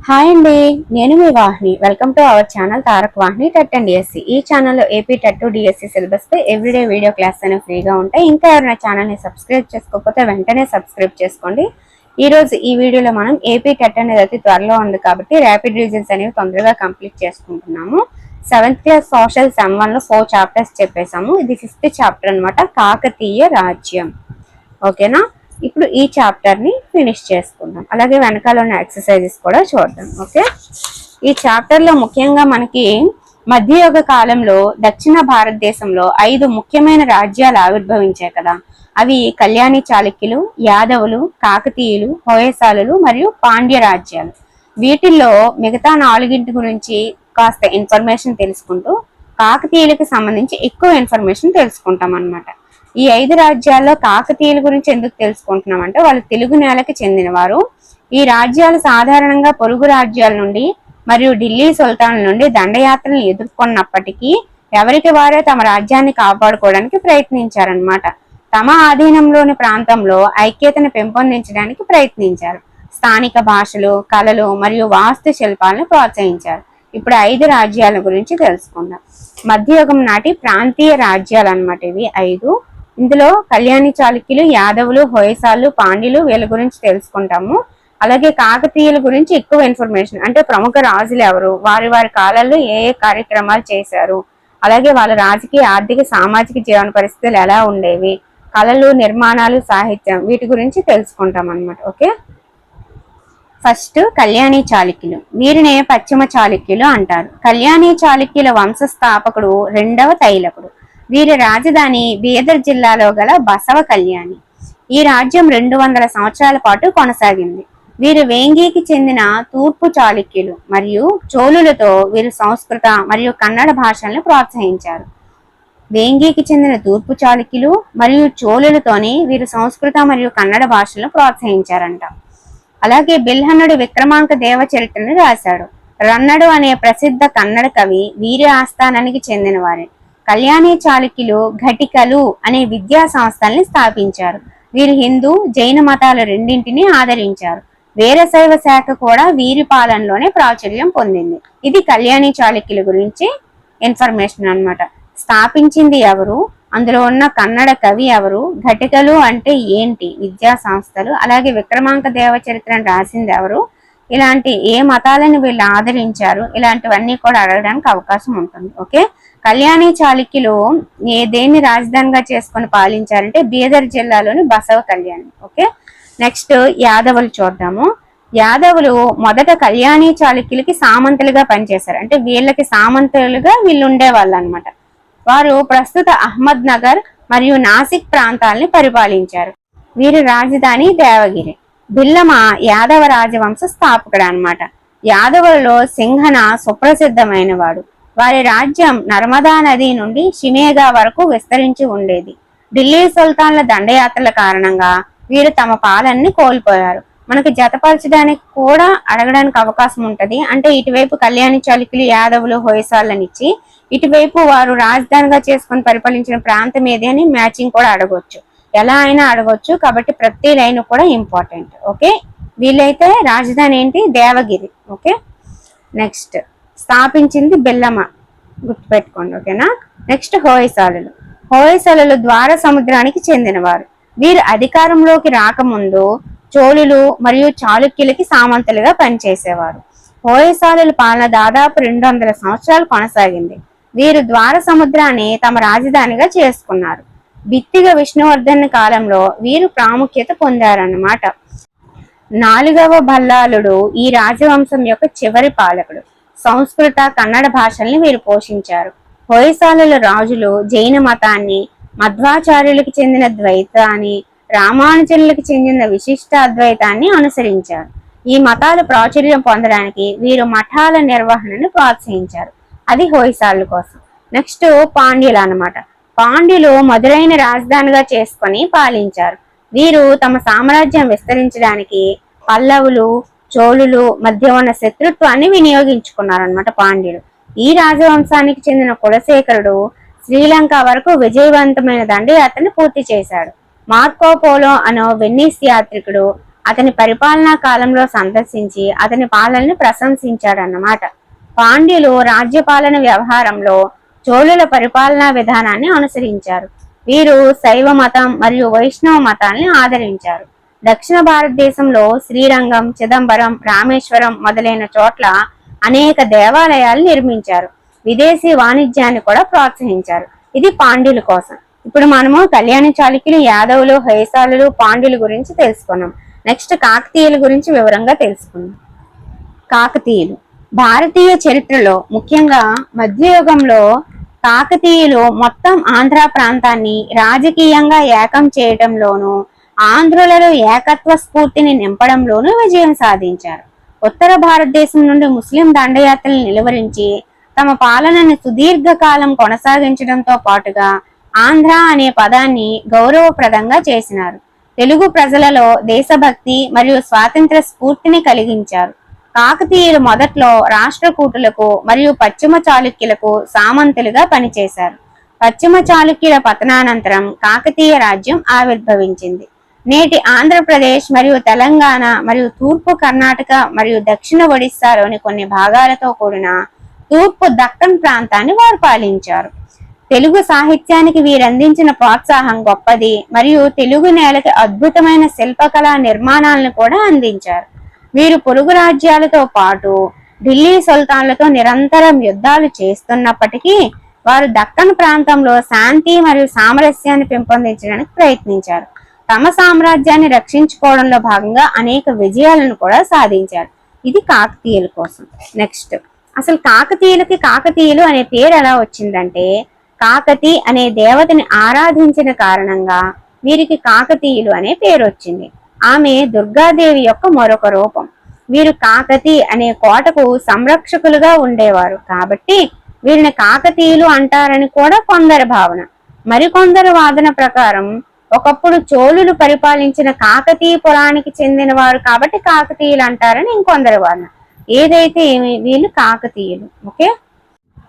Hi అండి, నేను మీ Vahini. Welcome to our channel Tarak Vahini TET and DSC. ఈ ఛానల్లో ఏపీ టెట్ డిఎస్సి సిలబస్ పై ఎవ్రీడే వీడియో క్లాస్ అనేవి ఫ్రీగా ఉంటాయి. ఇంకా ఎవరైనా ఛానల్ని సబ్స్క్రైబ్ చేసుకోకపోతే వెంటనే సబ్స్క్రైబ్ చేసుకోండి. ఈ రోజు ఈ వీడియోలో మనం ఏపీ టెట్ అనేది అతి త్వరలో ఉంది కాబట్టి ర్యాపిడ్ రివిజన్స్ అనేవి తొందరగా కంప్లీట్ చేసుకుంటున్నాము. 7th క్లాస్ సోషల్ సెమ్ 1లో 4 చాప్టర్స్ చెప్పేసాము. ఇది 5th చాప్టర్ అనమాట, కాకతీయ రాజ్యం. ఓకేనా? ఇప్పుడు ఈ చాప్టర్ ని ఫినిష్ చేసుకుందాం. అలాగే వెనకాల ఉన్న ఎక్సర్సైజెస్ కూడా చూద్దాం. ఓకే, ఈ చాప్టర్ లో ముఖ్యంగా మనకి మధ్యయుగ కాలంలో దక్షిణ భారతదేశంలో 5 ముఖ్యమైన రాజ్యాలు ఆవిర్భవించాయి కదా. అవి కళ్యాణి చాళుక్యులు, యాదవులు, కాకతీయులు, హోయసాలులు మరియు పాండ్య రాజ్యాలు. వీటిల్లో మిగతా 4 గురించి కాస్త ఇన్ఫర్మేషన్ తెలుసుకుంటూ కాకతీయులకు సంబంధించి ఎక్కువ ఇన్ఫర్మేషన్ తెలుసుకుంటాం అన్నమాట. ఈ 5 రాజ్యాల్లో కాకతీయుల గురించి ఎందుకు తెలుసుకుంటున్నాం అంటే వాళ్ళు తెలుగు నేలకి చెందినవారు. ఈ రాజ్యాలు సాధారణంగా పొరుగు రాజ్యాల నుండి మరియు ఢిల్లీ సుల్తాన్ల నుండి దండయాత్రలను ఎదుర్కొన్నప్పటికీ ఎవరికి వారే తమ రాజ్యాన్ని కాపాడుకోవడానికి ప్రయత్నించారన్నమాట. తమ ఆధీనంలోని ప్రాంతంలో ఐక్యతను పెంపొందించడానికి ప్రయత్నించారు. స్థానిక భాషలు, కళలు మరియు వాస్తు శిల్పాలను ప్రోత్సహించారు. ఇప్పుడు 5 రాజ్యాల గురించి తెలుసుకుందాం. మధ్యయుగం నాటి ప్రాంతీయ రాజ్యాలు అన్నమాట ఇవి 5. ఇందులో కళ్యాణి చాళుక్యులు, యాదవులు, హోయసాలు, పాండ్యులు వీళ్ళ గురించి తెలుసుకుంటాము. అలాగే కాకతీయుల గురించి ఎక్కువ ఇన్ఫర్మేషన్, అంటే ప్రముఖ రాజులు ఎవరు, వారి వారి కాలాల్లో ఏ ఏ కార్యక్రమాలు చేశారు, అలాగే వాళ్ళ రాజకీయ, ఆర్థిక, సామాజిక జీవన పరిస్థితులు ఎలా ఉండేవి, కళలు, నిర్మాణాలు, సాహిత్యం, వీటి గురించి తెలుసుకుంటాం అన్నమాట. ఓకే, ఫస్ట్ కళ్యాణి చాళుక్యులు. వీరినే పశ్చిమ చాళుక్యులు అంటారు. కళ్యాణి చాళుక్యుల వంశస్థాపకుడు 2వ తైలకుడు. వీరి రాజధాని బీదర్ జిల్లాలో గల బసవ కళ్యాణి. ఈ రాజ్యం 200 సంవత్సరాల పాటు కొనసాగింది. వీరు వేంగీకి చెందిన తూర్పు చాళుక్యులు మరియు చోళులతో వీరు సంస్కృత మరియు కన్నడ భాషలను ప్రోత్సహించారు. వేంగీకి చెందిన తూర్పు చాళుక్యులు మరియు చోళులతోని వీరు సంస్కృత మరియు కన్నడ భాషలను ప్రోత్సహించారంట. అలాగే బిల్హనుడు విక్రమాంక దేవ చరిత్రను రాశాడు. రన్నడు అనే ప్రసిద్ధ కన్నడ కవి వీరి ఆస్థానానికి చెందిన వారే. కళ్యాణి చాళుక్యులు ఘటికలు అనే విద్యా సంస్థల్ని స్థాపించారు. వీరు హిందూ, జైన మతాలు రెండింటినీ ఆదరించారు. వీరశైవ శాఖ కూడా వీరి పాలనలోనే ప్రాచుర్యం పొందింది. ఇది కళ్యాణి చాళుక్యుల గురించి ఇన్ఫర్మేషన్ అన్నమాట. స్థాపించింది ఎవరు, అందులో ఉన్న కన్నడ కవి ఎవరు, ఘటికలు అంటే ఏంటి, విద్యా సంస్థలు, అలాగే విక్రమాంక దేవ చరిత్రను రాసింది ఎవరు, ఇలాంటి ఏ మతాలను వీళ్ళు ఆదరించారు, ఇలాంటివన్నీ కూడా అడగడానికి అవకాశం ఉంటుంది. ఓకే, కళ్యాణి చాళుక్యులు దేన్ని రాజధానిగా చేసుకొని పాలించారంటే బీదర్ జిల్లాలోని బసవ కళ్యాణి. ఓకే, నెక్స్ట్ యాదవులు చూద్దాము. యాదవులు మొదట కళ్యాణి చాళుక్యులకి సామంతులుగా పనిచేశారు. అంటే వీళ్ళకి సామంతులుగా వీళ్ళు ఉండేవాళ్ళు అనమాట. వారు ప్రస్తుత అహ్మద్ నగర్ మరియు నాసిక్ ప్రాంతాలని పరిపాలించారు. వీరి రాజధాని దేవగిరి. బిల్లమ యాదవ రాజవంశ స్థాపకుడు అనమాట. యాదవులలో సింహన సుప్రసిద్ధమైన వాడు. వారి రాజ్యం నర్మదా నది నుండి షిమేగా వరకు విస్తరించి ఉండేది. ఢిల్లీ సుల్తాన్ల దండయాత్రల కారణంగా వీరు తమ పాలనని కోల్పోయారు. మనకి జతపరచడానికి కూడా అడగడానికి అవకాశం ఉంటది. అంటే ఇటువైపు కళ్యాణి చాళుక్యులు, యాదవులు, హోయసాలనిచ్చి ఇటువైపు వారు రాజధానిగా చేసుకొని పరిపాలించిన ప్రాంతం ఏది అని మ్యాచింగ్ కూడా అడగొచ్చు, ఎలా అయినా అడగొచ్చు. కాబట్టి ప్రతి లైన్ కూడా ఇంపార్టెంట్. ఓకే, వీళ్ళైతే రాజధాని ఏంటి, దేవగిరి. ఓకే, నెక్స్ట్ స్థాపించింది బిల్లమ, గుర్తుపెట్టుకోండి. ఓకేనా, నెక్స్ట్ హోయసాలులు. హోయసాలులు ద్వార సముద్రానికి చెందినవారు. వీరు అధికారంలోకి రాకముందు చోళులు మరియు చాళుక్యులకి సామంతులుగా పనిచేసేవారు. హోయసాలుల పాలన దాదాపు 200 సంవత్సరాలు కొనసాగింది. వీరు ద్వార సముద్రాన్ని తమ రాజధానిగా చేసుకున్నారు. బిత్తిగ విష్ణువర్ధన్ కాలంలో వీరు ప్రాముఖ్యత పొందారన్నమాట. 4వ బల్లాలుడు ఈ రాజవంశం యొక్క చివరి పాలకుడు. సంస్కృత, కన్నడ భాషల్ని వీరు పోషించారు. హోయసాలుల రాజులు జైన మతాన్ని, మధ్వాచార్యులకు చెందిన ద్వైతాన్ని, రామానుజులకు చెందిన విశిష్ట అద్వైతాన్ని అనుసరించారు. ఈ మతాలు ప్రాచుర్యం పొందడానికి వీరు మఠాల నిర్వహణను ప్రోత్సహించారు. అది హోయసాల కోసం. నెక్స్ట్ పాండ్యులు అన్నమాట. పాండ్యులు మధురైన రాజధానిగా చేసుకొని పాలించారు. వీరు తమ సామ్రాజ్యం విస్తరించడానికి పల్లవులు, చోళులు మధ్య ఉన్న శత్రుత్వాన్ని వినియోగించుకున్నారనమాట పాండ్యులు. ఈ రాజవంశానికి చెందిన కులశేఖరుడు శ్రీలంక వరకు విజయవంతమైన దండయాత్రను పూర్తి చేశాడు. మార్కో పోలో అనే వెన్నీస్ యాత్రికుడు అతని పరిపాలనా కాలంలో సందర్శించి అతని పాలనని ప్రశంసించాడన్నమాట. పాండ్యులు రాజ్యపాలన వ్యవహారంలో చోళుల పరిపాలనా విధానాన్ని అనుసరించారు. వీరు శైవ మతం మరియు వైష్ణవ మతాల్ని ఆదరించారు. దక్షిణ భారతదేశంలో శ్రీరంగం, చిదంబరం, రామేశ్వరం మొదలైన చోట్ల అనేక దేవాలయాలు నిర్మించారు. విదేశీ వాణిజ్యాన్ని కూడా ప్రోత్సహించారు. ఇది పాండ్యుల కోసం. ఇప్పుడు మనము కళ్యాణ చాళుక్యులు, యాదవులు, హొయసాలులు, పాండ్యుల గురించి తెలుసుకున్నాం. నెక్స్ట్ కాకతీయుల గురించి వివరంగా తెలుసుకుందాం. కాకతీయులు భారతీయ చరిత్రలో ముఖ్యంగా మధ్యయుగంలో కాకతీయులు మొత్తం ఆంధ్ర ప్రాంతాన్ని రాజకీయంగా ఏకం చేయటంలోనూ ఆంధ్రులలో ఏకత్వ స్ఫూర్తిని నింపడంలోనూ విజయం సాధించారు. ఉత్తర భారతదేశం నుండి ముస్లిం దండయాత్రలు నిలువరించి తమ పాలనని సుదీర్ఘకాలం కొనసాగించడంతో పాటుగా ఆంధ్ర అనే పదాన్ని గౌరవప్రదంగా చేసినారు. తెలుగు ప్రజలలో దేశభక్తి మరియు స్వాతంత్ర స్ఫూర్తిని కలిగించారు. కాకతీయులు మొదట్లో రాష్ట్రకూటులకు మరియు పశ్చిమ చాళుక్యులకు సామంతులుగా పనిచేశారు. పశ్చిమ చాళుక్యుల పతనానంతరం కాకతీయ రాజ్యం ఆవిర్భవించింది. నేటి ఆంధ్రప్రదేశ్ మరియు తెలంగాణ మరియు తూర్పు కర్ణాటక మరియు దక్షిణ ఒడిస్సాలోని కొన్ని భాగాలతో కూడిన తూర్పు దక్కన్ ప్రాంతాన్ని వారు పాలించారు. తెలుగు సాహిత్యానికి వీరందించిన ప్రోత్సాహం గొప్పది మరియు తెలుగు నేలకి అద్భుతమైన శిల్పకళా నిర్మాణాలను కూడా అందించారు. వీరు పొరుగు రాజ్యాలతో పాటు ఢిల్లీ సుల్తాన్లతో నిరంతరం యుద్ధాలు చేస్తున్నప్పటికీ వారు దక్కన్ ప్రాంతంలో శాంతి మరియు సామరస్యాన్ని పెంపొందించడానికి ప్రయత్నించారు. తమ సామ్రాజ్యాన్ని రక్షించుకోవడంలో భాగంగా అనేక విజయాలను కూడా సాధించారు. ఇది కాకతీయుల కోసం. నెక్స్ట్, అసలు కాకతీయులు అనే పేరు ఎలా వచ్చిందంటే, కాకతి అనే దేవతని ఆరాధించిన కారణంగా వీరికి కాకతీయులు అనే పేరు వచ్చింది. ఆమె దుర్గాదేవి యొక్క మరొక రూపం. వీరు కాకతి అనే కోటకు సంరక్షకులుగా ఉండేవారు కాబట్టి వీరిని కాకతీయులు అంటారని కూడా కొందరి భావన. మరికొందరు వాదన ప్రకారం ఒకప్పుడు చోళులు పరిపాలించిన కాకతీయ పురానికి చెందిన వారు కాబట్టి కాకతీయులు అంటారని ఇంకొందరి వాదన. ఏదైతే వీళ్ళు కాకతీయులు. ఓకే,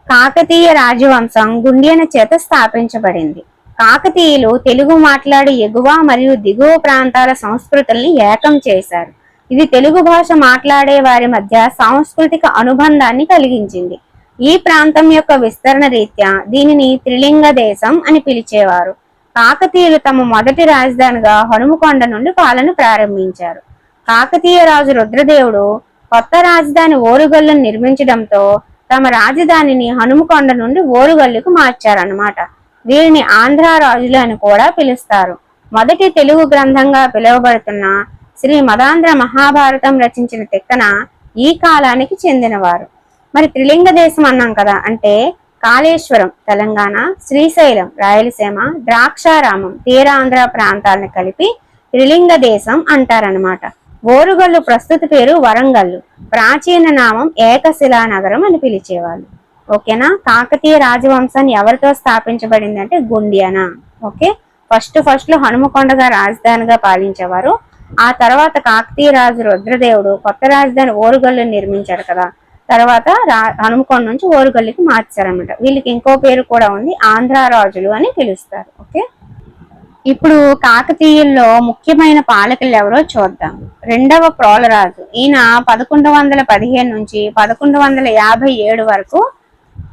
కాకతీయ రాజవంశం గుండ్యన చేత స్థాపించబడింది. కాకతీయులు తెలుగు మాట్లాడే ఎగువ మరియు దిగువ ప్రాంతాల సంస్కృతుల్ని ఏకం చేశారు. ఇది తెలుగు భాష మాట్లాడే వారి మధ్య సాంస్కృతిక అనుబంధాన్ని కలిగించింది. ఈ ప్రాంతం యొక్క విస్తరణ రీత్యా దీనిని త్రిలింగ దేశం అని పిలిచేవారు. కాకతీయులు తమ మొదటి రాజధానిగా హనుమకొండ నుండి పాలన ప్రారంభించారు. కాకతీయ రాజు రుద్రదేవుడు కొత్త రాజధాని ఓరుగల్లును నిర్మించడంతో తమ రాజధానిని హనుమకొండ నుండి ఓరుగల్లుకు మార్చారన్నమాట. వీరిని ఆంధ్ర రాజులు అని కూడా పిలుస్తారు. మొదటి తెలుగు గ్రంథంగా పిలువబడుతున్న శ్రీ మదాంధ్ర మహాభారతం రచించిన తిక్కన ఈ కాలానికి చెందినవారు. మరి త్రిలింగ దేశం అన్నాం కదా, అంటే కాళేశ్వరం తెలంగాణ, శ్రీశైలం రాయలసీమ, ద్రాక్షారామం తీరాంధ్ర ప్రాంతాలను కలిపి త్రిలింగ దేశం అంటారనమాట. ఓరుగల్లు ప్రస్తుత పేరు వరంగల్లు, ప్రాచీన నామం ఏకశిలా నగరం అని పిలిచేవాళ్ళు. ఓకేనా. కాకతీయ రాజవంశాన్ని ఎవరితో స్థాపించబడింది అంటే గుండ్యాన. ఓకే, ఫస్ట్ లో హనుమకొండగా రాజధానిగా పాలించేవారు. ఆ తర్వాత కాకతీయ రాజు రుద్రదేవుడు కొత్త రాజధాని ఓరుగల్లు నిర్మించారు కదా, తర్వాత హనుమకొండ నుంచి ఓరుగల్లుకి మార్చారనమాట. వీళ్ళకి ఇంకో పేరు కూడా ఉంది, ఆంధ్ర రాజులు అని పిలుస్తారు. ఓకే, ఇప్పుడు కాకతీయుల్లో ముఖ్యమైన పాలకులు ఎవరో చూద్దాం. రెండవ ప్రోలరాజు, ఈయన 1115 నుంచి 1157 వరకు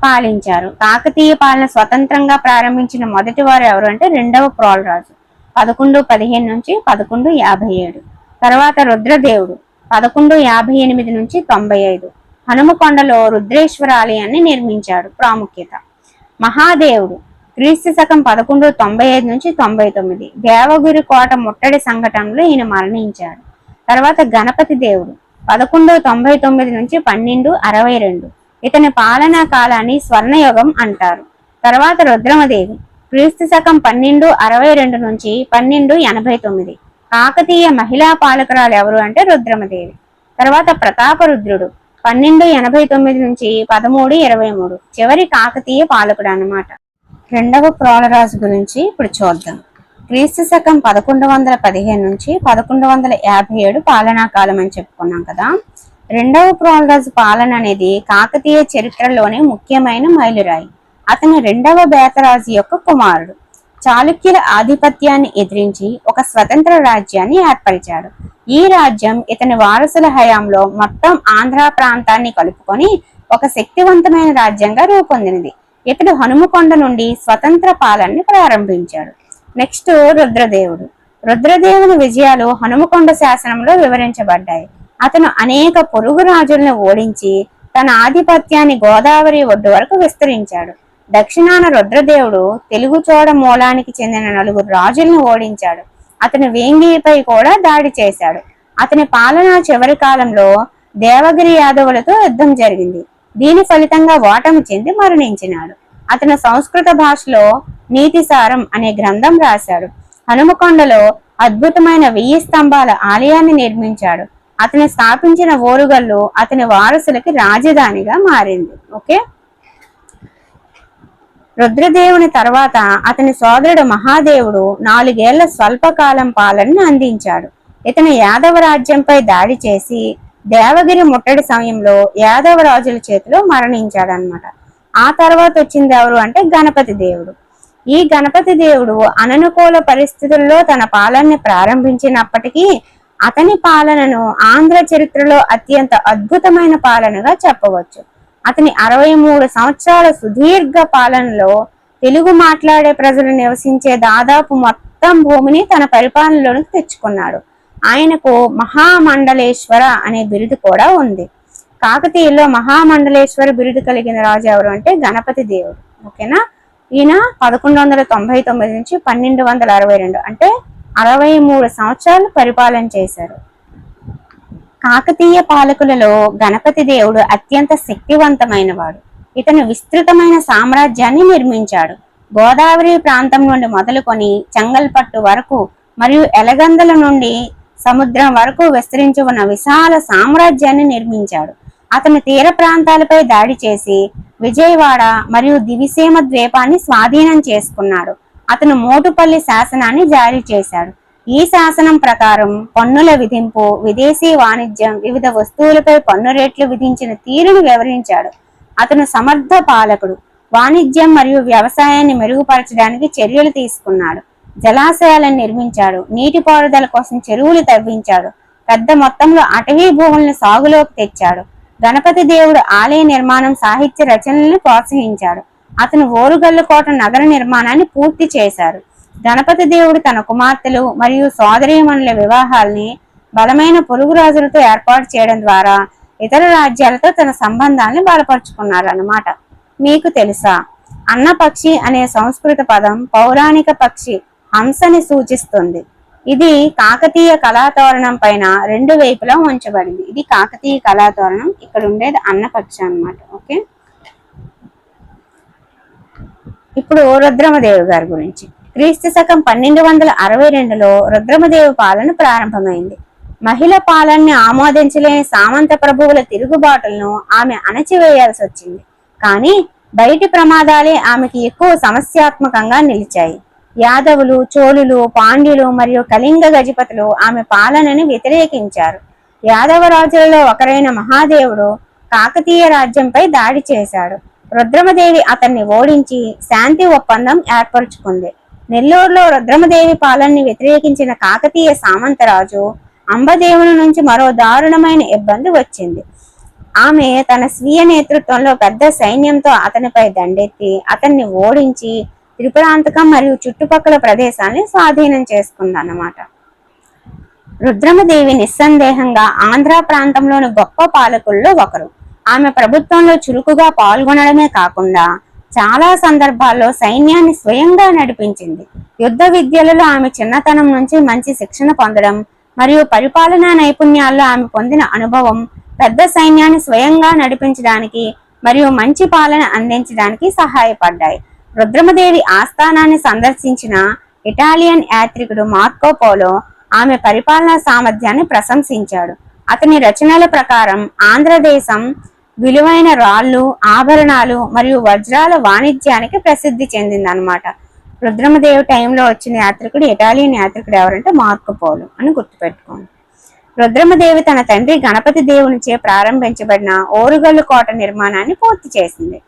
పాలించారు. కాకతీయ పాలన స్వతంత్రంగా ప్రారంభించిన మొదటి వారు ఎవరు అంటే రెండవ ప్రోలరాజు, 1115 నుంచి 1157. తర్వాత రుద్రదేవుడు 1158 నుంచి 95. హనుమకొండలో రుద్రేశ్వర ఆలయాన్ని నిర్మించాడు. ప్రాముఖ్యత. మహాదేవుడు క్రీస్తు శకం 1195 నుంచి 99. దేవగిరి కోట ముట్టడి సంఘటనలో ఈయన మరణించాడు. తర్వాత గణపతి దేవుడు 1199 నుంచి 1262. ఇతని పాలనా కాలాన్ని స్వర్ణయుగం అంటారు. తర్వాత రుద్రమదేవి క్రీస్తు శకం 1262 నుంచి 1289. కాకతీయ మహిళా పాలకురాలు ఎవరు అంటే రుద్రమదేవి. తర్వాత ప్రతాపరుద్రుడు 1289 నుంచి 1323. చివరి కాకతీయ పాలకుడు అన్నమాట. రెండవ ప్రోలరాజు గురించి ఇప్పుడు చూద్దాం. క్రీస్తు శకం 1115 నుంచి 1157 పాలనా కాలం అని చెప్పుకున్నాం కదా. రెండవ ప్రోలరాజు పాలన అనేది కాకతీయ చరిత్రలోనే ముఖ్యమైన మైలురాయి. అతను రెండవ బేతరాజు యొక్క కుమారుడు. చాళుక్యుల ఆధిపత్యాన్ని ఎదిరించి ఒక స్వతంత్ర రాజ్యాన్ని ఏర్పరిచాడు. ఈ రాజ్యం ఇతని వారసుల హయాంలో మొత్తం ఆంధ్ర ప్రాంతాన్ని కలుపుకొని ఒక శక్తివంతమైన రాజ్యంగా రూపొందినది. ఇతడు హనుమకొండ నుండి స్వతంత్ర పాలనని ప్రారంభించాడు. నెక్స్ట్ రుద్రదేవుడు. రుద్రదేవుని విజయాలు హనుమకొండ శాసనంలో వివరించబడ్డాయి. అతను అనేక పొరుగు రాజులను ఓడించి తన ఆధిపత్యాన్ని గోదావరి ఒడ్డు వరకు విస్తరించాడు. దక్షిణాన రుద్రదేవుడు తెలుగు చోడ మూలానికి చెందిన 4 రాజులను ఓడించాడు. అతను వేంగిపై కూడా దాడి చేశాడు. అతని పాలన చివరి కాలంలో దేవగిరి యాదవులతో యుద్ధం జరిగింది. దీని ఫలితంగా ఓటమి చెంది మరణించినాడు. అతను సంస్కృత భాషలో నీతిసారం అనే గ్రంథం రాశాడు. హనుమకొండలో అద్భుతమైన 1000 స్తంభాల ఆలయాన్ని నిర్మించాడు. అతను స్థాపించిన ఓరుగల్లు అతని వారసులకి రాజధానిగా మారింది. ఓకే, రుద్రదేవుని తర్వాత అతని సోదరుడు మహాదేవుడు 4 ఏళ్ల స్వల్పకాలం పాలనను అందించాడు. ఇతను యాదవ రాజ్యంపై దాడి చేసి దేవగిరి ముట్టడి సమయంలో యాదవ రాజుల చేతిలో మరణించాడనమాట. ఆ తర్వాత వచ్చింది ఎవరు అంటే గణపతి దేవుడు. ఈ గణపతి దేవుడు అననుకూల పరిస్థితుల్లో తన పాలనని ప్రారంభించినప్పటికీ అతని పాలనను ఆంధ్ర చరిత్రలో అత్యంత అద్భుతమైన పాలనగా చెప్పవచ్చు. అతని 63 సంవత్సరాల సుదీర్ఘ పాలనలో తెలుగు మాట్లాడే ప్రజలు నివసించే దాదాపు మొత్తం భూమిని తన పరిపాలనలోనికి తెచ్చుకున్నాడు. ఆయనకు మహామండలేశ్వర అనే బిరుదు కూడా ఉంది. కాకతీయుల్లో మహామండలేశ్వర బిరుదు కలిగిన రాజు ఎవరు అంటే గణపతి దేవుడు. ఓకేనా, ఈయన 1199 నుంచి 1262 అంటే 63 సంవత్సరాలు పరిపాలన చేశారు. కాకతీయ పాలకులలో గణపతి దేవుడు అత్యంత శక్తివంతమైన వాడు. ఇతను విస్తృతమైన సామ్రాజ్యాన్ని నిర్మించాడు. గోదావరి ప్రాంతం నుండి మొదలుకొని చెంగల్పట్టు వరకు మరియు ఎలగందల నుండి సముద్రం వరకు విస్తరించి ఉన్న విశాల సామ్రాజ్యాన్ని నిర్మించాడు. అతను తీర ప్రాంతాలపై దాడి చేసి విజయవాడ మరియు దివిసీమ ద్వీపాన్ని స్వాధీనం చేసుకున్నాడు. అతను మోటుపల్లి శాసనాన్ని జారీ చేశాడు. ఈ శాసనం ప్రకారం పన్నుల విధింపు, విదేశీ వాణిజ్యం, వివిధ వస్తువులపై పన్ను రేట్లు విధించిన తీరును వివరించాడు. అతను సమర్థ పాలకుడు. వాణిజ్యం మరియు వ్యవసాయాన్ని మెరుగుపరచడానికి చర్యలు తీసుకున్నాడు. జలాశయాలను నిర్మించాడు. నీటిపారుదల కోసం చెరువులు తవ్వించాడు. పెద్ద మొత్తంలో అటవీ భూములను సాగులోకి తెచ్చాడు. గణపతి దేవుడు ఆలయ నిర్మాణం, సాహిత్య రచనలను ప్రోత్సహించాడు. అతను ఓరుగల్లు కోట నగర నిర్మాణాన్ని పూర్తి చేశారు. గణపతి దేవుడు తన కుమార్తెలు మరియు సోదరీమణుల వివాహాల్ని బలమైన పొరుగు రాజులతో ఏర్పాటు చేయడం ద్వారా ఇతర రాజ్యాలతో తన సంబంధాలను బలపరుచుకున్నారు అన్నమాట. మీకు తెలుసా, అన్నపక్షి అనే సంస్కృత పదం పౌరాణిక పక్షి హంసని సూచిస్తుంది. ఇది కాకతీయ కళాతోరణం పైన 2 వైపులా ఉంచబడింది. ఇది కాకతీయ కళాతోరణం. ఇక్కడ ఉండేది అన్నపక్షి అన్నమాట. ఓకే, ఇప్పుడు రుద్రమదేవి గారి గురించి. క్రీస్తు శకం 1262లో రుద్రమదేవి పాలన ప్రారంభమైంది. మహిళ పాలనని ఆమోదించలేని సామంత ప్రభువుల తిరుగుబాటులను ఆమె అణచివేయాల్సి వచ్చింది. కానీ బయటి ప్రమాదాలే ఆమెకి ఎక్కువ సమస్యాత్మకంగా నిలిచాయి. యాదవులు, చోళులు, పాండ్యులు మరియు కళింగ గజపతులు ఆమె పాలనని వ్యతిరేకించారు. యాదవ రాజులలో ఒకరైన మహాదేవుడు కాకతీయ రాజ్యంపై దాడి చేశాడు. రుద్రమదేవి అతన్ని ఓడించి శాంతి ఒప్పందం ఏర్పరచుకుంది. నెల్లూరులో రుద్రమదేవి పాలనని వ్యతిరేకించిన కాకతీయ సామంతరాజు అంబదేవుని నుంచి మరో దారుణమైన ఇబ్బంది వచ్చింది. ఆమె తన స్వీయ నేతృత్వంలో పెద్ద సైన్యంతో అతనిపై దండెత్తి అతన్ని ఓడించి త్రిపురాంతకం మరియు చుట్టుపక్కల ప్రదేశాన్ని స్వాధీనం చేసుకుందన్నమాట. రుద్రమదేవి నిస్సందేహంగా ఆంధ్ర ప్రాంతంలోని గొప్ప పాలకుల్లో ఒకరు. ఆమె ప్రభుత్వంలో చురుకుగా పాల్గొనడమే కాకుండా చాలా సందర్భాల్లో సైన్యాన్ని స్వయంగా నడిపించింది. యుద్ధ విద్యలలో ఆమె చిన్నతనం నుంచి మంచి శిక్షణ పొందడం మరియు పరిపాలనా నైపుణ్యాల్లో ఆమె పొందిన అనుభవం పెద్ద సైన్యాన్ని స్వయంగా నడిపించడానికి మరియు మంచి పాలన అందించడానికి సహాయపడ్డాయి. రుద్రమదేవి ఆస్థానాన్ని సందర్శించిన ఇటాలియన్ యాత్రికుడు మార్కో పోలో ఆమె పరిపాలనా సామర్థ్యాన్ని ప్రశంసించాడు. అతని రచనల ప్రకారం ఆంధ్రదేశం విలువైన రాళ్ళు, ఆభరణాలు మరియు వజ్రాల వాణిజ్యానికి ప్రసిద్ధి చెందిందనమాట. రుద్రమదేవి టైంలో వచ్చిన యాత్రికుడు, ఇటాలియన్ యాత్రికుడు ఎవరంటే మార్కో పోలో అని గుర్తుపెట్టుకోండి. రుద్రమదేవి తన తండ్రి గణపతి దేవునిచే ప్రారంభించబడిన ఓరుగల్లు కోట నిర్మాణాన్ని పూర్తి చేసింది.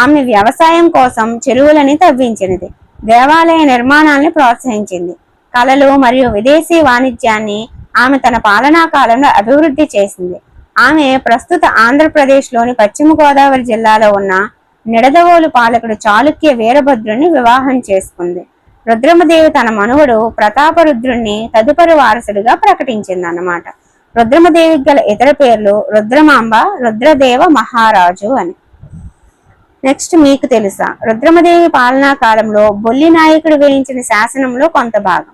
ఆమె వ్యవసాయం కోసం చెరువులని తవ్వించినది. దేవాలయ నిర్మాణాన్ని ప్రోత్సహించింది. కళలు మరియు విదేశీ వాణిజ్యాన్ని ఆమె తన పాలనా కాలంలో అభివృద్ధి చేసింది. ఆమె ప్రస్తుత ఆంధ్రప్రదేశ్లోని పశ్చిమ గోదావరి జిల్లాలో ఉన్న నిడదవోలు పాలకుడు చాళుక్య వీరభద్రుని వివాహం చేసుకుంది. రుద్రమదేవి తన మనువడు ప్రతాపరుద్రుణ్ణి తదుపరి వారసుడిగా ప్రకటించిందన్నమాట. రుద్రమదేవికి గల ఇతర పేర్లు రుద్రమాంబ, రుద్రదేవ మహారాజు అని. నెక్స్ట్ మీకు తెలుసా? రుద్రమదేవి పాలనా కాలంలో బొల్లి నాయకుడు వేయించిన శాసనంలో కొంత భాగం.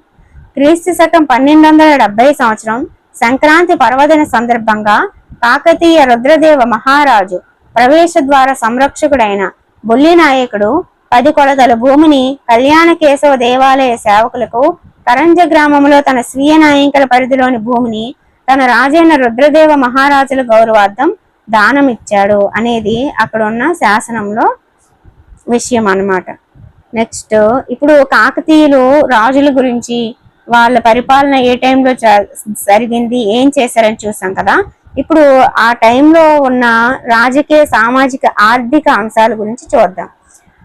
క్రీస్తు శకం 1270 సంవత్సరం సంక్రాంతి పర్వదిన సందర్భంగా కాకతీయ రుద్రదేవ మహారాజు ప్రవేశ ద్వార సంరక్షకుడైన బొల్లి నాయకుడు 10 కొలతల భూమిని కళ్యాణ కేశవ దేవాలయ సేవకులకు, కరంజ గ్రామంలో తన స్వీయ నాయంకల పరిధిలోని భూమిని తన రాజైన రుద్రదేవ మహారాజుల గౌరవార్థం దానం ఇచ్చాడు అనేది అక్కడ ఉన్న శాసనంలో విషయం అన్నమాట. నెక్స్ట్ ఇప్పుడు కాకతీయులు రాజుల గురించి, వాళ్ళ పరిపాలన ఏ టైంలో జరిగింది, ఏం చేశారని చూసాం కదా. ఇప్పుడు ఆ టైంలో ఉన్న రాజకీయ, సామాజిక, ఆర్థిక అంశాల గురించి చూద్దాం.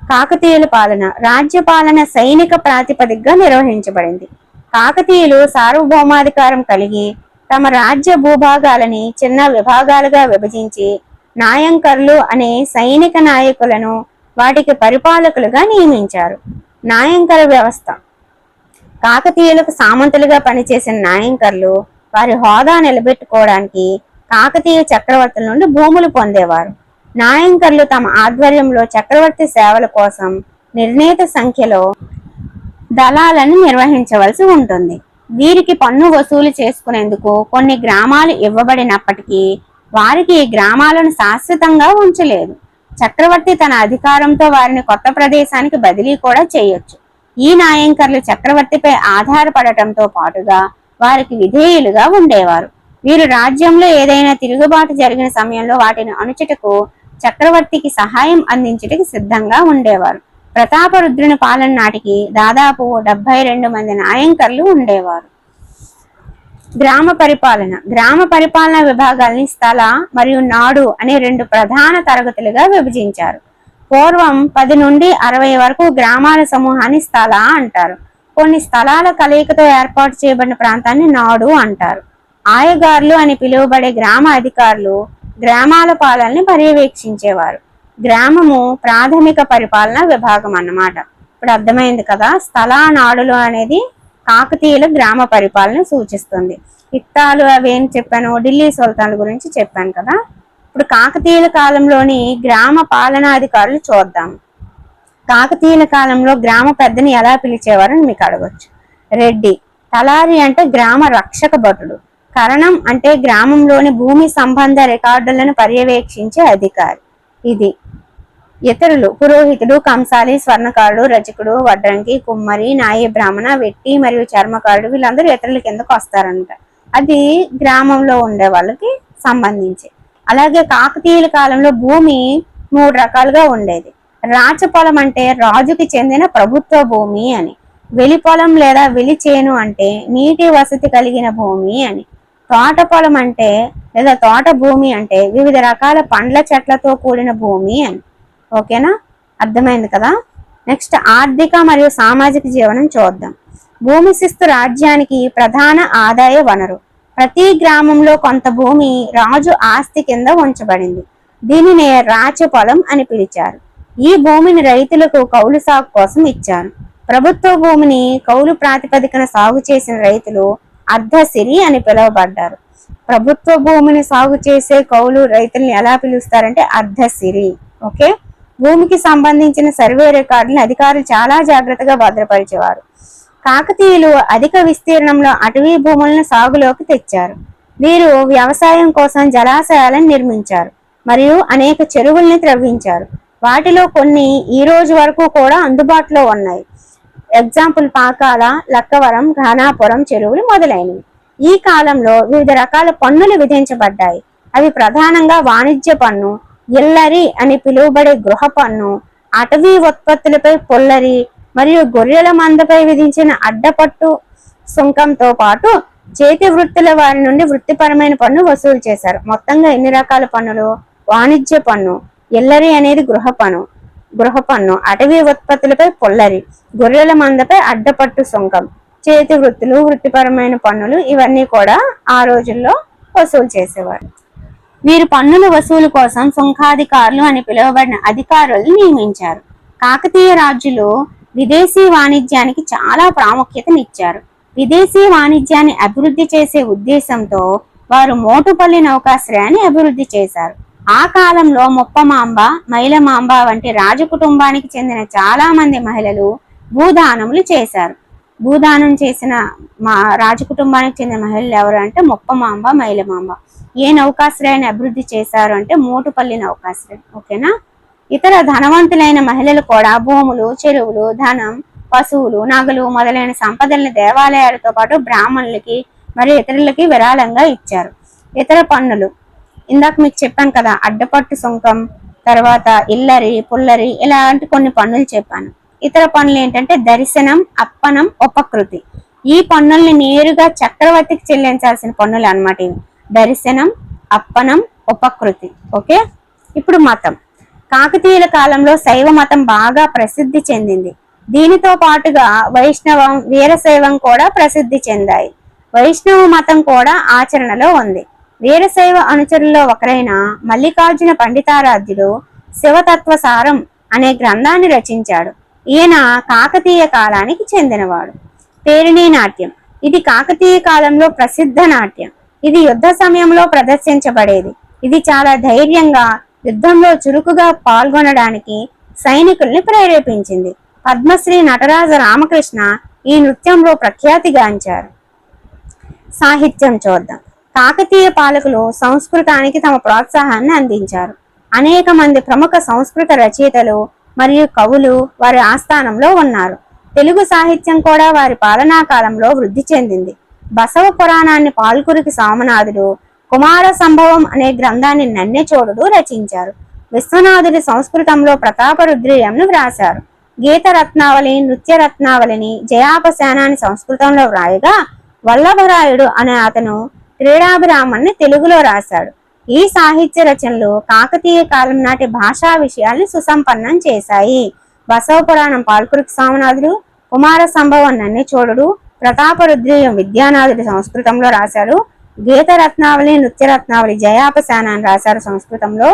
కాకతీయుల పాలన. రాజ్య పాలన సైనిక ప్రాతిపదికగా నిర్వహించబడింది. కాకతీయులు సార్వభౌమాధికారం కలిగి తమ రాజ్య భూభాగాలని చిన్న విభాగాలుగా విభజించి నాయంకర్లు అనే సైనిక నాయకులను వాటికి పరిపాలకులుగా నియమించారు. నాయంకర వ్యవస్థ. కాకతీయులకు సామంతులుగా పనిచేసిన నాయంకర్లు వారి హోదా నిలబెట్టుకోవడానికి కాకతీయ చక్రవర్తుల నుండి భూములు పొందేవారు. నాయంకర్లు తమ ఆధ్వర్యంలో చక్రవర్తి సేవల కోసం నిర్ణీత సంఖ్యలో దళాలను నిర్వహించవలసి ఉంటుంది. వీరికి పన్ను వసూలు చేసుకునేందుకు కొన్ని గ్రామాలు ఇవ్వబడినప్పటికీ వారికి ఈ గ్రామాలను శాశ్వతంగా ఉంచలేదు. చక్రవర్తి తన అధికారంతో వారిని కొత్త ప్రదేశానికి బదిలీ కూడా చేయొచ్చు. ఈ నాయంకర్లు చక్రవర్తిపై ఆధారపడటంతో పాటుగా వారికి విధేయులుగా ఉండేవారు. వీరు రాజ్యంలో ఏదైనా తిరుగుబాటు జరిగిన సమయంలో వాటిని అణుచుటకు చక్రవర్తికి సహాయం అందించుటకు సిద్ధంగా ఉండేవారు. ప్రతాపరుద్రుని పాలన నాటికి దాదాపు 72 మంది నాయంకర్లు ఉండేవారు. గ్రామ పరిపాలన. గ్రామ పరిపాలన విభాగాల్ని స్థల మరియు నాడు అనే 2 ప్రధాన తరగతులుగా విభజించారు. పూర్వం 10 నుండి 60 వరకు గ్రామాల సమూహాన్ని స్థల అంటారు. కొన్ని స్థలాల కలయికతో ఏర్పాటు చేయబడిన ప్రాంతాన్ని నాడు అంటారు. ఆయగారులు అని పిలువబడే గ్రామ అధికారులు గ్రామాల పాలనని పర్యవేక్షించేవారు. గ్రామము ప్రాథమిక పరిపాలన విభాగం అన్నమాట. ఇప్పుడు అర్థమైంది కదా. స్థల, నాడులు అనేది కాకతీయుల గ్రామ పరిపాలన సూచిస్తుంది. ఇత్తాలు అవేం చెప్పాను, ఢిల్లీ సుల్తాన్ల గురించి చెప్పాను కదా. ఇప్పుడు కాకతీయుల కాలంలోని గ్రామ పాలనాధికారులు చూద్దాం. కాకతీయుల కాలంలో గ్రామ పెద్దని ఎలా పిలిచేవారని మీకు అడగొచ్చు. రెడ్డి. తలారి అంటే గ్రామ రక్షక భటుడు. కరణం అంటే గ్రామంలోని భూమి సంబంధ రికార్డులను పర్యవేక్షించే అధికారి. ఇది. ఇతరులు. పురోహితుడు, కంసాలి, స్వర్ణకారుడు, రజకుడు, వడ్రంగి, కుమ్మరి, నాయ బ్రాహ్మణ, వెట్టి మరియు చర్మకారుడు వీళ్ళందరూ ఇతరుల కిందకు వస్తారంట. అది గ్రామంలో ఉండే వాళ్ళకి సంబంధించి. అలాగే కాకతీయుల కాలంలో భూమి 3 రకాలుగా ఉండేది. రాచపొలం అంటే రాజుకి చెందిన ప్రభుత్వ భూమి అని. వెలి పొలం లేదా వెలి చేను అంటే నీటి వసతి కలిగిన భూమి అని. తోట పొలం అంటే లేదా తోట భూమి అంటే వివిధ రకాల పండ్ల చెట్లతో కూడిన భూమి అని. ఓకేనా, అర్థమైంది కదా. నెక్స్ట్ ఆర్థిక మరియు సామాజిక జీవనం చూద్దాం. భూమి శిస్తు రాజ్యానికి ప్రధాన ఆదాయ వనరు. ప్రతి గ్రామంలో కొంత భూమి రాజు ఆస్తి కింద ఉంచబడింది. దీనినే రాచపొలం అని పిలిచారు. ఈ భూమిని రైతులకు కౌలు సాగు కోసం ఇచ్చారు. ప్రభుత్వ భూమిని కౌలు ప్రాతిపదికన సాగు చేసిన రైతులు అర్ధసిరి అని పిలువబడ్డారు. ప్రభుత్వ భూమిని సాగు చేసే కౌలు రైతుల్ని ఎలా పిలుస్తారంటే అర్ధసిరి. ఓకే. భూమికి సంబంధించిన సర్వే రికార్డులను అధికారులు చాలా జాగ్రత్తగా భద్రపరిచేవారు. కాకతీయులు అధిక విస్తీర్ణంలో అటవీ భూములను సాగులోకి తెచ్చారు. వీరు వ్యవసాయం కోసం జలాశయాలను నిర్మించారు మరియు అనేక చెరువుల్ని త్రవ్వించారు. వాటిలో కొన్ని ఈ రోజు వరకు కూడా అందుబాటులో ఉన్నాయి. ఎగ్జాంపుల్ పాకాల, లక్కవరం, ఘానాపురం చెరువులు మొదలైనవి. ఈ కాలంలో వివిధ రకాల పన్నులు విధించబడ్డాయి. అవి ప్రధానంగా వాణిజ్య పన్ను, ఇల్లరి అని పిలువబడే గృహ పన్ను, అటవీ ఉత్పత్తులపై పుల్లరి మరియు గొర్రెల మందపై విధించిన అడ్డపట్టు సుంకంతో పాటు చేతి వృత్తుల వారి నుండి వృత్తిపరమైన పన్ను వసూలు చేశారు. మొత్తంగా ఎన్ని రకాల పన్నులు? వాణిజ్య పన్ను, ఇల్లరి అనేది గృహ పన్ను, అటవీ ఉత్పత్తులపై పుల్లరి, గొర్రెల మందపై అడ్డపట్టు సుంకం, చేతి వృత్తులు, వృత్తిపరమైన పన్నులు ఇవన్నీ కూడా ఆ రోజుల్లో వసూలు చేసేవారు. వీరు పన్నుల వసూలు కోసం సుంకాధికారులు అని పిలువబడిన అధికారులను నియమించారు. కాకతీయ రాజులు విదేశీ వాణిజ్యానికి చాలా ప్రాముఖ్యతనిచ్చారు. విదేశీ వాణిజ్యాన్ని అభివృద్ధి చేసే ఉద్దేశంతో వారు మోటుపల్లి నౌకాశ్రయాన్ని అభివృద్ధి చేశారు. ఆ కాలంలో ముప్పమాంబ, మైలమాంబ వంటి రాజకుటుంబానికి చెందిన చాలా మంది మహిళలు భూదానములు చేశారు. భూదానం చేసిన రాజకుటుంబానికి చెందిన మహిళలు ఎవరు అంటే ముప్పమాంబ, మైలమాంబ. ఏ నౌకాశ్రయాన్ని అభివృద్ధి చేశారు అంటే మోటుపల్లి నౌకాశ్రయం. ఓకేనా. ఇతర ధనవంతులైన మహిళలు కూడా భూములు, చెరువులు, ధనం, పశువులు, నగలు మొదలైన సంపదలను దేవాలయాలతో పాటు బ్రాహ్మణులకి మరియు ఇతరులకి విరాళంగా ఇచ్చారు. ఇతర పన్నులు ఇందాక మీకు చెప్పాను కదా, అడ్డపట్టు సుంకం, తర్వాత ఇల్లరి, పుల్లరి ఇలాంటి కొన్ని పన్నులు చెప్పాను. ఇతర పన్నులు ఏంటంటే దర్శనం, అప్పనం, ఉపకృతి. ఈ పన్నుల్ని నేరుగా చక్రవర్తికి చెల్లించాల్సిన పన్నులు అన్నమాట ఇవి. దర్శనం, అప్పనం, ఉపకృతి. ఓకే. ఇప్పుడు మతం. కాకతీయుల కాలంలో శైవ మతం బాగా ప్రసిద్ధి చెందింది. దీనితో పాటుగా వైష్ణవం, వీరశైవం కూడా ప్రసిద్ధి చెందాయి. వైష్ణవ మతం కూడా ఆచరణలో ఉంది. వీరశైవ అనుచరుల్లో ఒకరైన మల్లికార్జున పండితారాధ్యుడు శివతత్వసారం అనే గ్రంథాన్ని రచించాడు. ఈయన కాకతీయ కాలానికి చెందినవాడు. పేరిణీ నాట్యం. ఇది కాకతీయ కాలంలో ప్రసిద్ధ నాట్యం. ఇది యుద్ధ సమయంలో ప్రదర్శించబడేది. ఇది చాలా ధైర్యంగా యుద్ధంలో చురుకుగా పాల్గొనడానికి సైనికుల్ని ప్రేరేపించింది. పద్మశ్రీ నటరాజ రామకృష్ణ ఈ నృత్యంలో ప్రఖ్యాతిగాంచారు. సాహిత్యం చూద్దాం. కాకతీయ పాలకులు సంస్కృతానికి తమ ప్రోత్సాహాన్ని అందించారు. అనేక మంది ప్రముఖ సంస్కృత రచయితలు మరియు కవులు వారి ఆస్థానంలో ఉన్నారు. తెలుగు సాహిత్యం కూడా వారి పాలనా కాలంలో వృద్ధి చెందింది. బసవ పురాణాన్ని పాల్కురికి సామనాథుడు, కుమార సంభవం అనే గ్రంథాన్ని నన్నెచోడుడు రచించారు. విశ్వనాథుడి సంస్కృతంలో ప్రతాపరుద్రీయంను వ్రాశారు. గీత రత్నావళి, నృత్య రత్నావళిని, జయాపశానాన్ని సంస్కృతంలో వ్రాయగా వల్లభరాయుడు అనే అతను క్రీడాభిరామాన్ని తెలుగులో రాశాడు. ఈ సాహిత్య రచనలు కాకతీయ కాలం నాటి భాషా విషయాల్ని సుసంపన్నం చేశాయి. బసవ పురాణం పాల్కురికి సామనాథుడు, కుమార సంభవం నన్నెచోడుడు, ప్రతాపరుద్రీయం విద్యానాథుడి సంస్కృతంలో రాశారు. గీత రత్నావళి, నృత్య రత్నావళి, జయాపశానాన్ని రాశారు సంస్కృతంలో.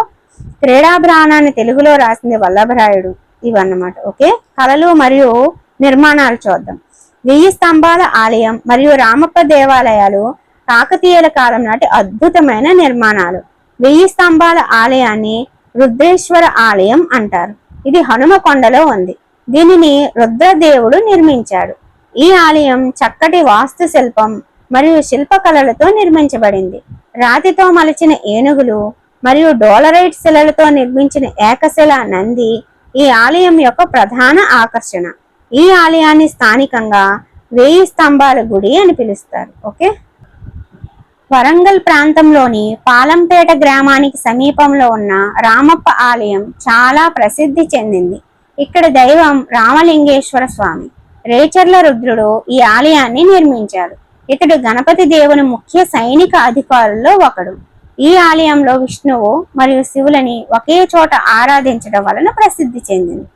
క్రీడాభిరామాన్ని తెలుగులో రాసింది వల్లభరాయుడు. ఇవన్నమాట. ఓకే. కళలు మరియు నిర్మాణాలు చూద్దాం. 1000 స్తంభాల ఆలయం మరియు రామప్ప దేవాలయాలు కాకతీయుల కాలం నాటి అద్భుతమైన నిర్మాణాలు. 1000 స్తంభాల ఆలయాన్ని రుద్రేశ్వర ఆలయం అంటారు. ఇది హనుమకొండలో ఉంది. దీనిని రుద్రదేవుడు నిర్మించాడు. ఈ ఆలయం చక్కటి వాస్తు శిల్పం మరియు శిల్పకళలతో నిర్మించబడింది. రాతితో మలిచిన ఏనుగులు మరియు డోలరైట్ శిలలతో నిర్మించిన ఏకశిల నంది ఈ ఆలయం యొక్క ప్రధాన ఆకర్షణ. ఈ ఆలయాన్ని స్థానికంగా 1000 స్తంభాల గుడి అని పిలుస్తారు. ఓకే. వరంగల్ ప్రాంతంలోని పాలంపేట గ్రామానికి సమీపంలో ఉన్న రామప్ప ఆలయం చాలా ప్రసిద్ధి చెందింది. ఇక్కడ దైవం రామలింగేశ్వర స్వామి. రేచర్ల రుద్రుడు ఈ ఆలయాన్ని నిర్మించాడు. ఇతడు గణపతి దేవుని ముఖ్య సైనిక అధికారుల్లో ఒకడు. ఈ ఆలయంలో విష్ణువు మరియు శివులని ఒకే చోట ఆరాధించడం వలన ప్రసిద్ధి చెందింది.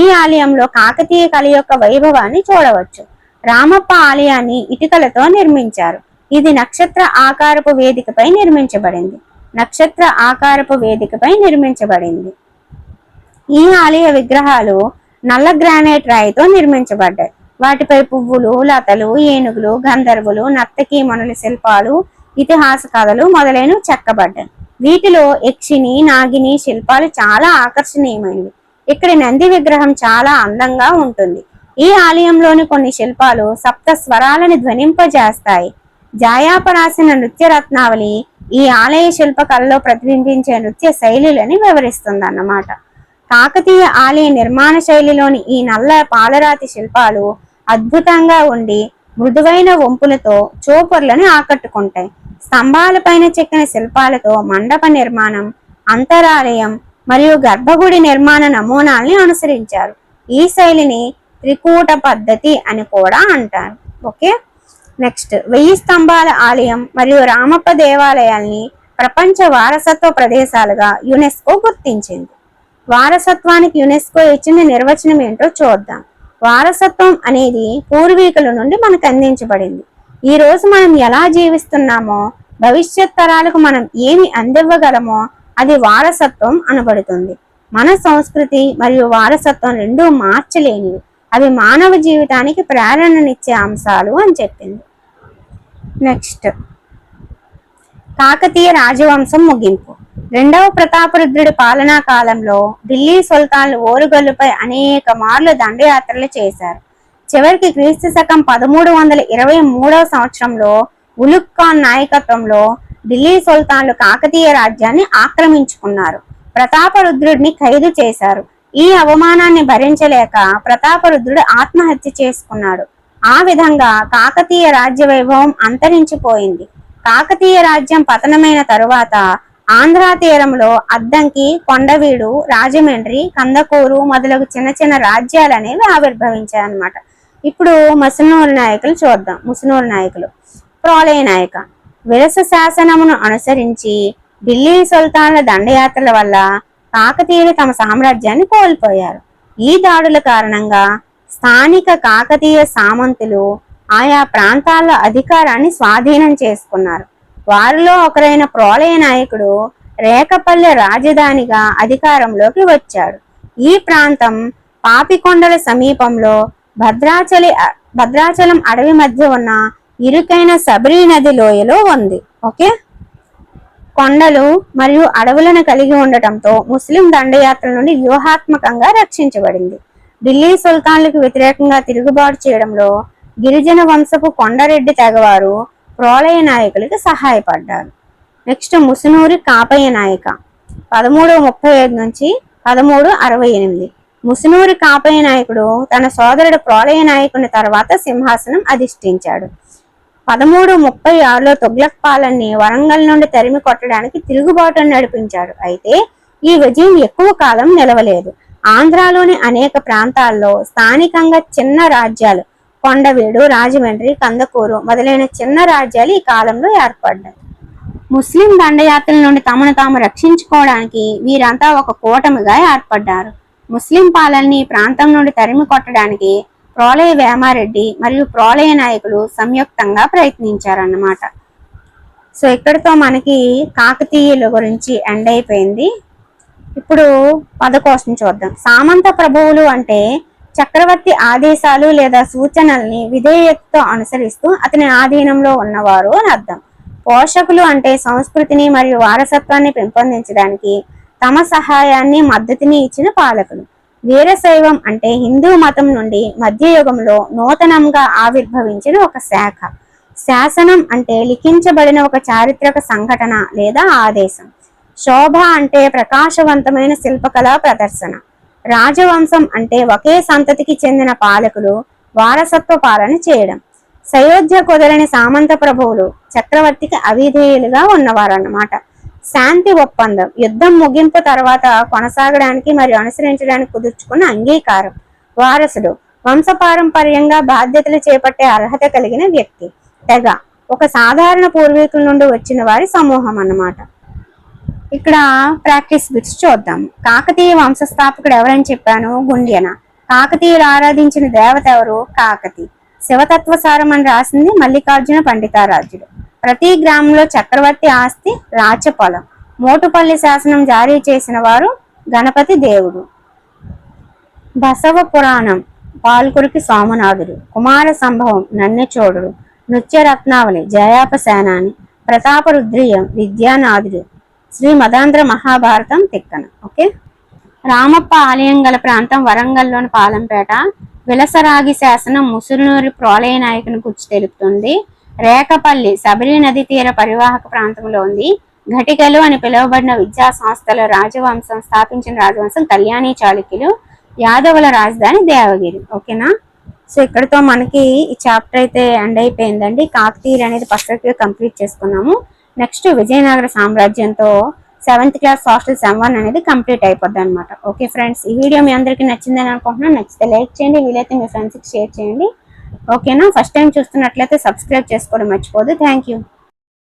ఈ ఆలయంలో కాకతీయ కళ యొక్క వైభవాన్ని చూడవచ్చు. రామప్ప ఆలయాన్ని ఇటుకలతో నిర్మించారు. ఇది నక్షత్ర ఆకారపు వేదికపై నిర్మించబడింది. నక్షత్ర ఆకారపు వేదికపై నిర్మించబడింది. ఈ ఆలయ విగ్రహాలు నల్ల గ్రానైట్ రాయితో నిర్మించబడ్డాయి. వాటిపై పువ్వులు, లతలు, ఏనుగులు, గంధర్వులు, నర్తకీ మనుల శిల్పాలు, ఇతిహాస కథలు మొదలైనవి చెక్కబడ్డాయి. వీటిలో యక్షిని, నాగిని శిల్పాలు చాలా ఆకర్షణీయమైనవి. ఇక్కడ నంది విగ్రహం చాలా అందంగా ఉంటుంది. ఈ ఆలయంలోని కొన్ని శిల్పాలు సప్త స్వరాలను ధ్వనింపజేస్తాయి. జాయాపరాసిన నృత్య రత్నావళి ఈ ఆలయ శిల్పకళలో ప్రతిబింబించే నృత్య శైలులని వివరిస్తుంది అన్నమాట. కాకతీయ ఆలయ నిర్మాణ శైలిలోని ఈ నల్ల పాలరాతి శిల్పాలు అద్భుతంగా ఉండి మృదువైన వంపులతో చూపర్లను ఆకట్టుకుంటాయి. స్తంభాలపైన చెక్కిన శిల్పాలతో మండప నిర్మాణం, అంతరాలయం మరియు గర్భగుడి నిర్మాణ నమూనాల్ని అనుసరించారు. ఈ శైలిని త్రికూట పద్ధతి అని కూడా అంటారు. ఓకే. నెక్స్ట్ 1000 స్తంభాల ఆలయం మరియు రామప్ప దేవాలయాల్ని ప్రపంచ వారసత్వ ప్రదేశాలుగా యునెస్కో గుర్తించింది. వారసత్వానికి యునెస్కో ఇచ్చిన నిర్వచనం ఏంటో చూద్దాం. వారసత్వం అనేది పూర్వీకుల నుండి మనకు అందించబడింది. ఈ రోజు మనం ఎలా జీవిస్తున్నామో, భవిష్యత్ తరాలకు మనం ఏమి అందివ్వగలమో అది వారసత్వం అనబడుతుంది. మన సంస్కృతి మరియు వారసత్వం రెండూ మార్చలేనివి, అవి మానవ జీవితానికి ప్రేరణనిచ్చే అంశాలు అని చెప్పింది. నెక్స్ట్, కాకతీయ రాజవంశం ముగింపు. రెండవ ప్రతాపరుద్రుడి పాలనా కాలంలో ఢిల్లీ సుల్తాన్లు ఓరుగల్లుపై అనేక మార్లు దండయాత్రలు చేశారు. చివరికి క్రీస్తు శకం 1323 సంవత్సరంలో ఉలుగ్ ఖాన్ నాయకత్వంలో ఢిల్లీ సుల్తాన్లు కాకతీయ రాజ్యాన్ని ఆక్రమించుకున్నారు. ప్రతాపరుద్రుడిని ఖైదు చేశారు. ఈ అవమానాన్ని భరించలేక ప్రతాపరుద్రుడు ఆత్మహత్య చేసుకున్నాడు. ఆ విధంగా కాకతీయ రాజ్య వైభవం అంతరించిపోయింది. కాకతీయ రాజ్యం పతనమైన తరువాత ఆంధ్రా తీరంలో అద్దంకి, కొండవీడు, రాజమండ్రి, కందకూరు మొదలగు చిన్న చిన్న రాజ్యాలు అనేవి ఆవిర్భవించాయన్నమాట. ఇప్పుడు ముసునూరు నాయకులు చూద్దాం. ముసునూరు నాయకులు. ప్రోలయ నాయక విరస శాసనమును అనుసరించి ఢిల్లీ సుల్తాన్ల దండయాత్రల వల్ల కాకతీయులు తమ సామ్రాజ్యాన్ని కోల్పోయారు. ఈ దాడుల కారణంగా స్థానిక కాకతీయ సామంతులు ఆయా ప్రాంతాల అధికారాన్ని స్వాధీనం చేసుకున్నారు. వారిలో ఒకరైన ప్రోలయ నాయకుడు రేకపల్లె రాజధానిగా అధికారంలోకి వచ్చాడు. ఈ ప్రాంతం పాపికొండల సమీపంలో భద్రాచలం అడవి మధ్య ఉన్న ఇరుకైన సబరీ నది లోయలో ఉంది. ఓకే, కొండలు మరియు అడవులను కలిగి ఉండటంతో ముస్లిం దండయాత్రల నుండి వ్యూహాత్మకంగా రక్షించబడింది. ఢిల్లీ సుల్తాన్లకు వ్యతిరేకంగా తిరుగుబాటు చేయడంలో గిరిజన వంశపు కొండరెడ్డి తెగవారు ప్రోలయ నాయకులకి సహాయపడ్డారు. నెక్స్ట్, ముసునూరి కాపయ్య నాయక 1335 నుంచి 1368. ముసునూరి కాపయ్య నాయకుడు తన సోదరుడు ప్రోలయ నాయకుని తర్వాత సింహాసనం అధిష్ఠించాడు. 1336లో తుగ్లక్ పాలనని వరంగల్ నుండి తరిమి కొట్టడానికి తిరుగుబాటును నడిపించాడు. అయితే ఈ విజయం ఎక్కువ కాలం నిలవలేదు. ఆంధ్రాలోని అనేక ప్రాంతాల్లో స్థానికంగా చిన్న రాజ్యాలు కొండవీడు, రాజమండ్రి, కందకూరు మొదలైన చిన్న రాజ్యాలు ఈ కాలంలో ఏర్పడ్డాయి. ముస్లిం దండయాత్రల నుండి తమను తాము రక్షించుకోవడానికి వీరంతా ఒక కూటమిగా ఏర్పడ్డారు. ముస్లిం పాలనని ప్రాంతం నుండి తరిమి కొట్టడానికి ప్రోలయ వేమారెడ్డి మరియు ప్రోలయ నాయకులు సంయుక్తంగా ప్రయత్నించారన్నమాట. సో ఇక్కడితో మనకి కాకతీయుల గురించి ఎండ్ అయిపోయింది. ఇప్పుడు పదకోశం చూద్దాం. సామంత ప్రభువులు అంటే చక్రవర్తి ఆదేశాలు లేదా సూచనల్ని విధేయతతో అనుసరిస్తూ అతని ఆధీనంలో ఉన్నవారు అని అర్థం. పోషకులు అంటే సంస్కృతిని మరియు వారసత్వాన్ని పెంపొందించడానికి తమ సహాయాన్ని, మద్దతుని ఇచ్చిన పాలకులు. వీరశైవం అంటే హిందూ మతం నుండి మధ్యయుగంలో నూతనంగా ఆవిర్భవించిన ఒక శాఖ. శాసనం అంటే లిఖించబడిన ఒక చారిత్రక సంఘటన లేదా ఆదేశం. శోభ అంటే ప్రకాశవంతమైన శిల్పకళా ప్రదర్శన. రాజవంశం అంటే ఒకే సంతతికి చెందిన పాలకులు వారసత్వ పాలన చేయడం. సయోధ్య కుదరని సామంత ప్రభువులు చక్రవర్తికి అవిధేయులుగా ఉన్నవారన్నమాట. శాంతి ఒప్పందం యుద్ధం ముగింపు తర్వాత కొనసాగడానికి మరియు అనుసరించడానికి కుదుర్చుకున్న అంగీకారం. వారసుడు వంశపారంపర్యంగా బాధ్యతలు చేపట్టే అర్హత కలిగిన వ్యక్తి. తెగ ఒక సాధారణ పూర్వీకుల నుండి వచ్చిన వారి సమూహం అన్నమాట. ఇక్కడ ప్రాక్టీస్ బిట్స్ చూద్దాం. కాకతీయ వంశస్థాపకుడు ఎవరని చెప్పాను? గుండ్యన. కాకతీయులు ఆరాధించిన దేవత ఎవరు? కాకతి. శివతత్వసారం అని రాసింది మల్లికార్జున పండితారాజ్యుడు. ప్రతి గ్రామంలో చక్రవర్తి ఆస్తి రాచపొలం. మోటుపల్లి శాసనం జారీ చేసిన వారు గణపతి దేవుడు. బసవ పురాణం పాల్కురికి సోమనాథుడు. కుమార సంభవం నన్నెచోడుడు. నృత్యరత్నావళి జయాపసేనాని. ప్రతాపరుద్రీయం విద్యానాథుడు. శ్రీ మదాంధ్ర మహాభారతం తిక్కన. ఓకే, రామప్ప ఆలయం గల ప్రాంతం వరంగల్లోని పాలంపేట. విలసరాగి శాసనం ముసునూరి ప్రోలయ నాయకుని గురించి తెలుపుతుంది. రేకపల్లి శబరి నది తీర పరివాహక ప్రాంతంలో ఉంది. ఘటికలు అని పిలువబడిన విద్యా సంస్థల రాజవంశం స్థాపించిన రాజవంశం కళ్యాణి చాళుక్యులు. యాదవుల రాజధాని దేవగిరి. ఓకేనా? సో ఇక్కడితో మనకి ఈ చాప్టర్ అయితే ఎండ్ అయిపోయిందండి. కాకతీయులు అనేది పర్ఫెక్ట్ గా కంప్లీట్ చేసుకున్నాము. నెక్స్ట్ విజయనగర సామ్రాజ్యంతో 7th క్లాస్ సోషల్ సెమ్ 1 అనేది కంప్లీట్ అయిపోద్ది అనమాట. ఓకే ఫ్రెండ్స్, ఈ వీడియో మీ అందరికీ నచ్చిందని అనుకుంటున్నాను. నచ్చితే లైక్ చేయండి, వీలైతే మీ ఫ్రెండ్స్కి షేర్ చేయండి. ఓకేనా? ఫస్ట్ టైం చూస్తున్నట్లయితే సబ్స్క్రైబ్ చేసుకోవడం మర్చిపోదు. Thank you.